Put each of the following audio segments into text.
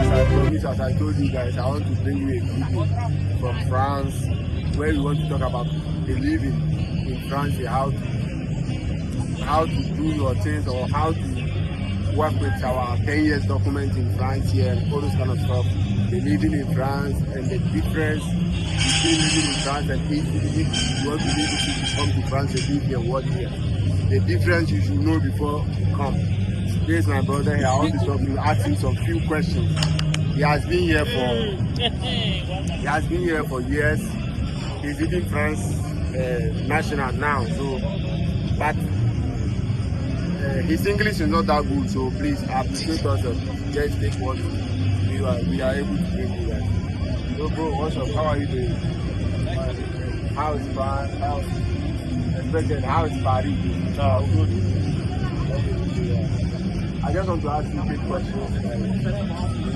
as I promised, as I told you guys, I want to bring you a video from France where we want to talk about the living in France, how to do your things or how to work with our 10 years document in France here and all those kind of stuff. The living in France and the difference between living in France and if you want to live to come to France and live here, work here. The difference you should know before you come. This is my brother here. I want to talk to you, ask him some few questions. He has been here for years. He's living France national now. So, but his English is not that good. So please appreciate us. Just take what we are able to bring you guys. So bro, what's up? How are you doing? How is France? How is Paris? Good. I just want to ask you a quick question.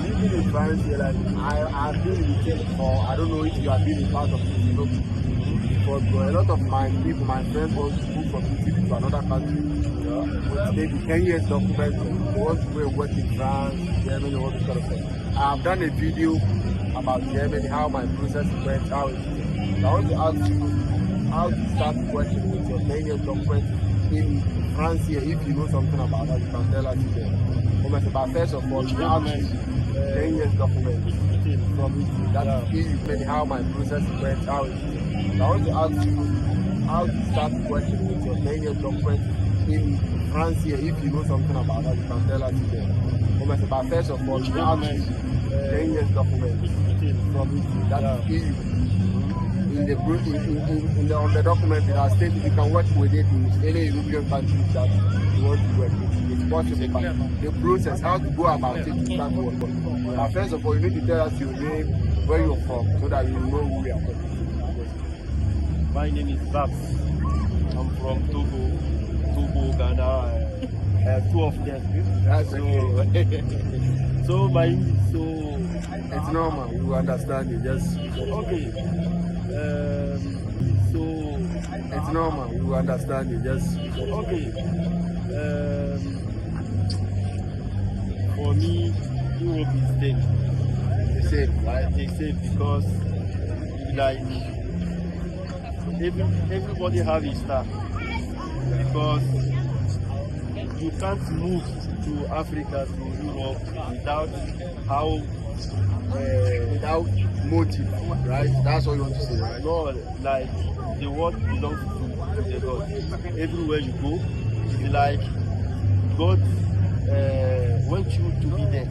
Living in France here, like I've been in Italy before. I don't know if you have been in part of Europe before, but a lot of my people, my friends want to move from Italy to another country. With maybe 10 years document, they want to go and work in France, Germany, all this kind of stuff. I've done a video about Germany, how my process went, how it is. I want to ask you how to start working with your 10 years document in France here. If you know something about that, you can tell us today. But first of all, you have 10 years document from Italy. That is how my process went, how it is. I want to ask you how to start working with your 10 years document in France here. If you know something about that, you can tell us today. But first of all, you have 10 years document from Italy. That is on the document it has stated you can work with it in any European countries that you want to work with. It's possible, but the process, how to go about it to start working. But first of all, you need to tell us your name, where you're from, so that you know who we are from. My name is Babs. I'm from Togo, Ghana. Two of them. That's okay. So my English, it's normal. You understand it. Just okay. It's normal. You understand it. Just okay. For me, Europe is the same, right? The same because like everybody have a star because you can't move to Africa to Europe without motive, right? That's what you want to say, right? No, like the world belongs to the God. Everywhere you go, it's like God wants you to be there.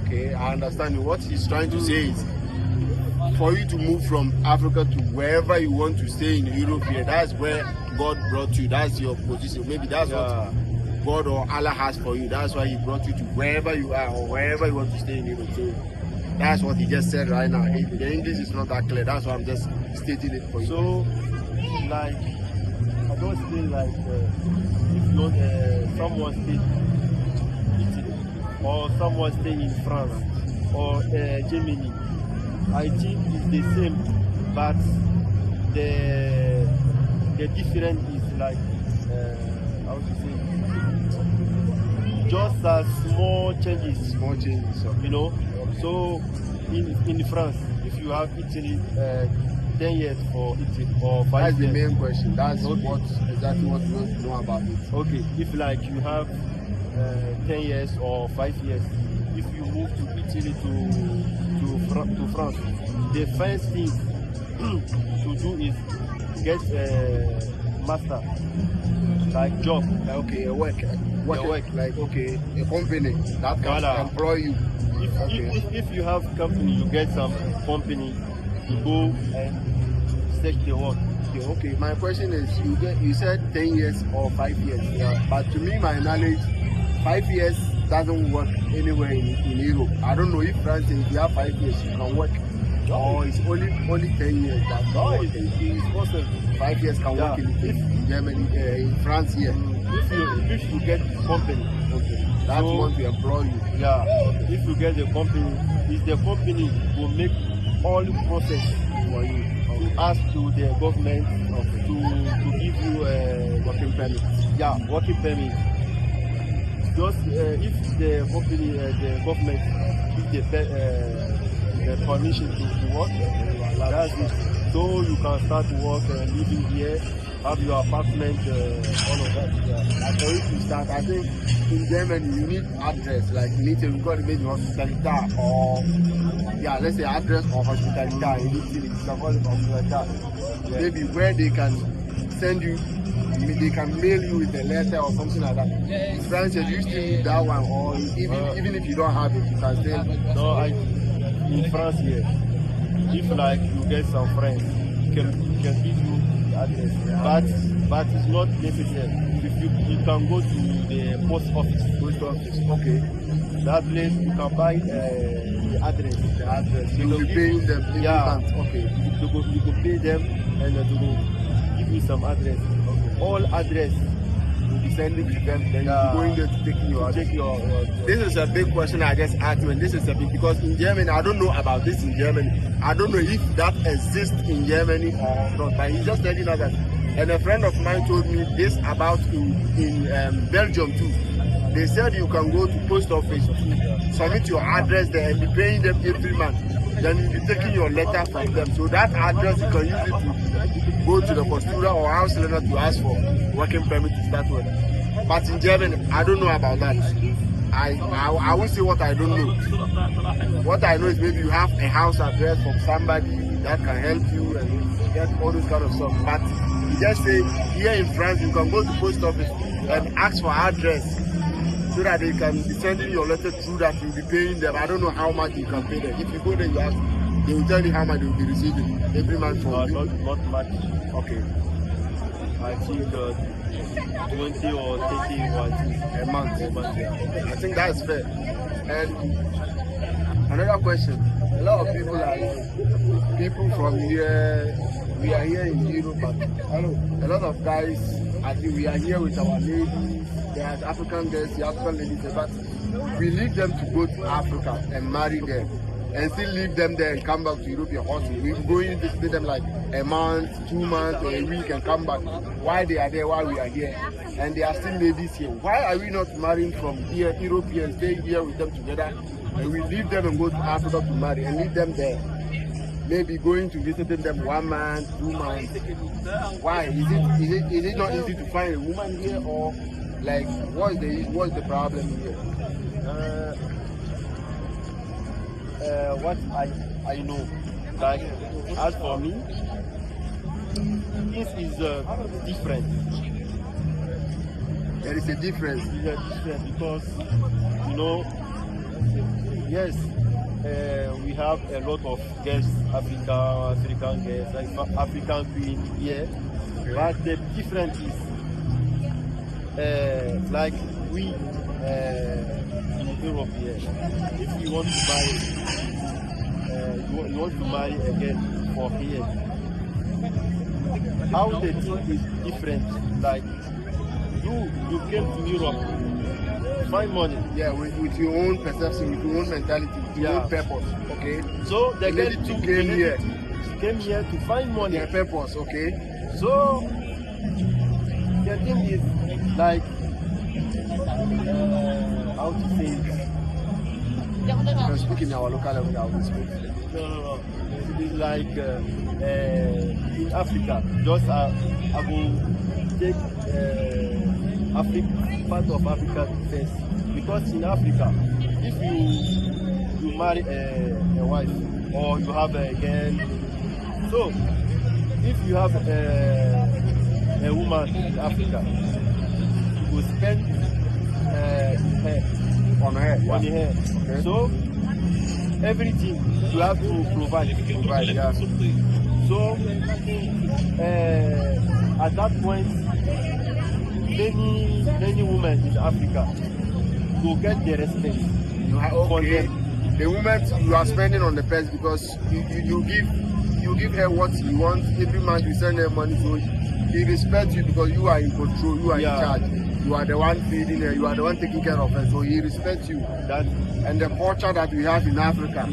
Okay, I understand you. What he's trying to say is for you to move from Africa to wherever you want to stay in Europe here, that's where God brought you. That's your position. Maybe that's what God or Allah has for you. That's why he brought you to wherever you are or wherever you want to stay in Europe. So that's what he just said right now. The English is not that clear. That's why I'm just stating it for you. So, like, I don't feel like if not someone stay in Italy or someone stay in France or Germany, I think it's the same, but the difference is like how to say, just a small changes, you know. So in France, if you have Italy 10 years for Italy or 5 that's years. the main question. That's exactly what you want to know about it. Okay, if like you have 10 years or 5 years, if you move to Italy to France, the first thing to do is get a master, like job. Okay, a work, like okay, a company that can employ you. If you have company, you get some company, you go and search the work. Okay, my question is, you said 10 years or 5 years, but to me, my knowledge, 5 years doesn't work anywhere in Europe. I don't know if France, if you have 5 years, you can work, or it's only 10 years that it's possible. 5 years can work in Germany, in France here. If you get company, that's what we employ you. Yeah, if you get the company, it's the company will make all the process for you. To ask to the government to give you a working permit. Yeah, working permit. just if the company, the government give the permission to work, that's it. So you can start to work living here, have your apartment, all of that. Yeah. Like for you to start, I think in Germany you need address, like you need to record maybe hospitality or yeah, let's say address or hospitality, you need to support hospitality. Yeah. Maybe where they can send you, they can mail you with a letter or something like that. In France, do you still need that one, or even if you don't have it, you can still. No, in France here, if like you get some friends, can give you the address, but it's not necessary. If you can go to the post office. Okay. That place you can buy the address. You will be paying them every month. Okay. You could pay them and they will give you some address. Okay. All address will be sending to them. Then you're going there to take your address. This is a big question I just asked you, and this is a big, because in Germany, I don't know about this in Germany. I don't know if that exists in Germany or not, but he's just telling us that. And a friend of mine told me this about in Belgium too. They said you can go to post office, submit your address there and be paying them every month. Then you'll be taking your letter from them. So that address, you can use it to go to the postura or house learner to ask for working permit to start with. But in Germany, I don't know about that. I will say what I don't know. What I know is maybe you have a house address from somebody that can help you and get all this kind of stuff. But you just say here in France, you can go to post office and ask for address, so that they can be sending your letter through that you'll be paying them. I don't know how much you can pay them. If you go there, you ask, they will tell you how much they will be receiving every month from you. Not much. Okay. I think 20 or 30 a month. Yeah. I think that's fair. And another question. A lot of people are people from here. We are here in Europe, but a lot of guys, I think we are here with our ladies. They are African girls, the African ladies, but we leave them to go to Africa and marry them, and still leave them there and come back to European hostel. We go in to visit them like a month, 2 months, or a week and come back. Why they are there, while we are here, and they are still ladies here. Why are we not marrying from here, Europeans, staying here with them together, and we leave them and go to Africa to marry and leave them there? Maybe going to visit them 1 month, 2 months. Why? Is it not easy to find a woman here, or like what's the problem here? What I know, like as for me, this is different. There is a difference. It's different because yes. We have a lot of guests, African guests, like African queen here. Okay. But the difference is, like we in Europe here, if you want to marry a girl for here, how the thing is different. Like you came to Europe. Find money. Yeah, with your own perception, with your own mentality, with your own purpose. Okay. So the girl came here to find money. Their purpose. Okay. So the thing is like how to say it? I'm speaking our local language. I will speak. No. It's like in Africa. Just I will take. Part of Africa first, because in Africa, if you marry a wife or you have a girl, so if you have a woman in Africa, you will spend on her. Okay. So everything you have to provide. Yeah. So at that point, many women in Africa will get the respect. Okay. The women you are spending on the person, because you give her what you want. Every month you send her money, so he respects you because you are in control, you are in charge. You are the one feeding her, you are the one taking care of her, so he respects you. And the culture that we have in Africa,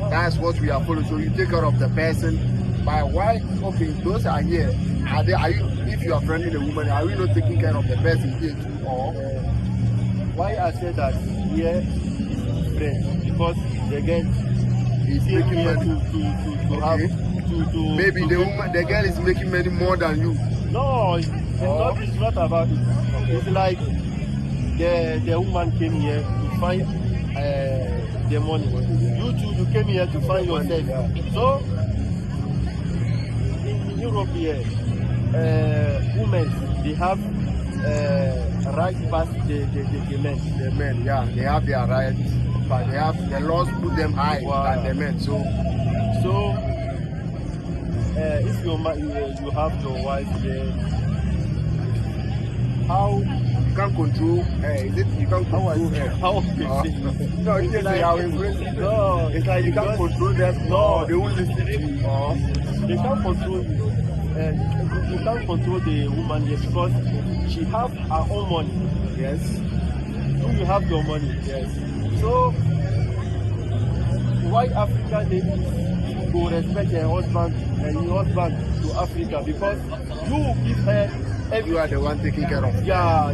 that's what we are following. So you take care of the person. By why? Okay, those are here. Are you? If you are friendly a woman, are we not taking care of the person here too? Or why I said that here is different, because the girl He's came making here money. to Okay. have to Maybe to the girl is making money more than you. No, it's not about it. It's like the woman came here to find the money. You too, you came here to find yourself. So in Europe here, women, they have right past the men. The men, yeah, they have their rights, but they have the laws put them high than the men. So If you have your wife there, how you can't control her. Is it you can't control her? how No, it's just like how it's no, It's like you can't control them. No. They won't listen to you. they can't control you. You can't control the woman here because she have her own money. Yes. You have your money. Yes. So why African ladies go respect her husband and your husband to Africa, because you give her You are the one taking care of. yeah.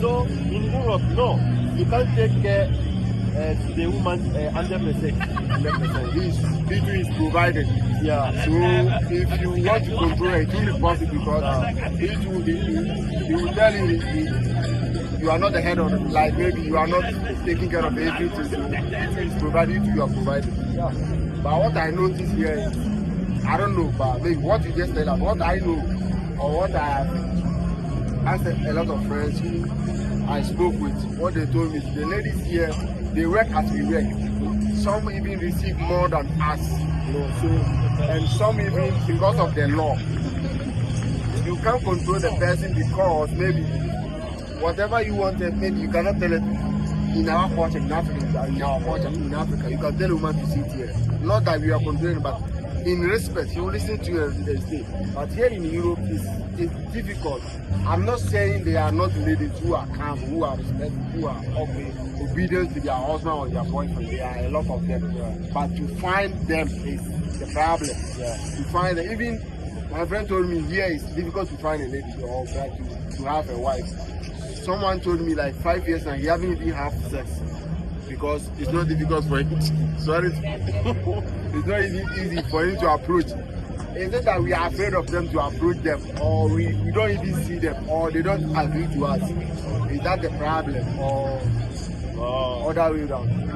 So in Europe, no, you can't take care to the woman 100%. 100%. He too is provided. Yeah. So if you want to control it, it will be possible because he will tell you you are not the head of it. Like maybe you are not taking care of everything. So he is provided, you are provided. Yeah. But what I notice here is, I don't know, but maybe what you just tell us, what I know, or what I have asked a lot of friends who I spoke with, what they told me is the ladies here, they work as we work. Some even receive more than us, you know. So, and some even because of the law. You can't control the person because maybe whatever you wanted, maybe you cannot tell it in our culture, in Africa, in our culture, in Africa. You can tell a woman to sit here. Not that we are controlling, but in respect, you listen to you and they say. But here in Europe, it's difficult. I'm not saying they are not ladies who are calm, who are respectful, who are obedient to their husband or their boyfriend. There are a lot of them. Yeah. But to find them is the problem. Yeah. To find them, even my friend told me here it's difficult to find a lady or to have a wife. Someone told me like 5 years now he haven't even had sex because it's not difficult for him. Sorry, it's not easy for him to approach. Is it that we are afraid of them to approach them, or we don't even see them, or they don't agree to us? Is that the problem, or other way around?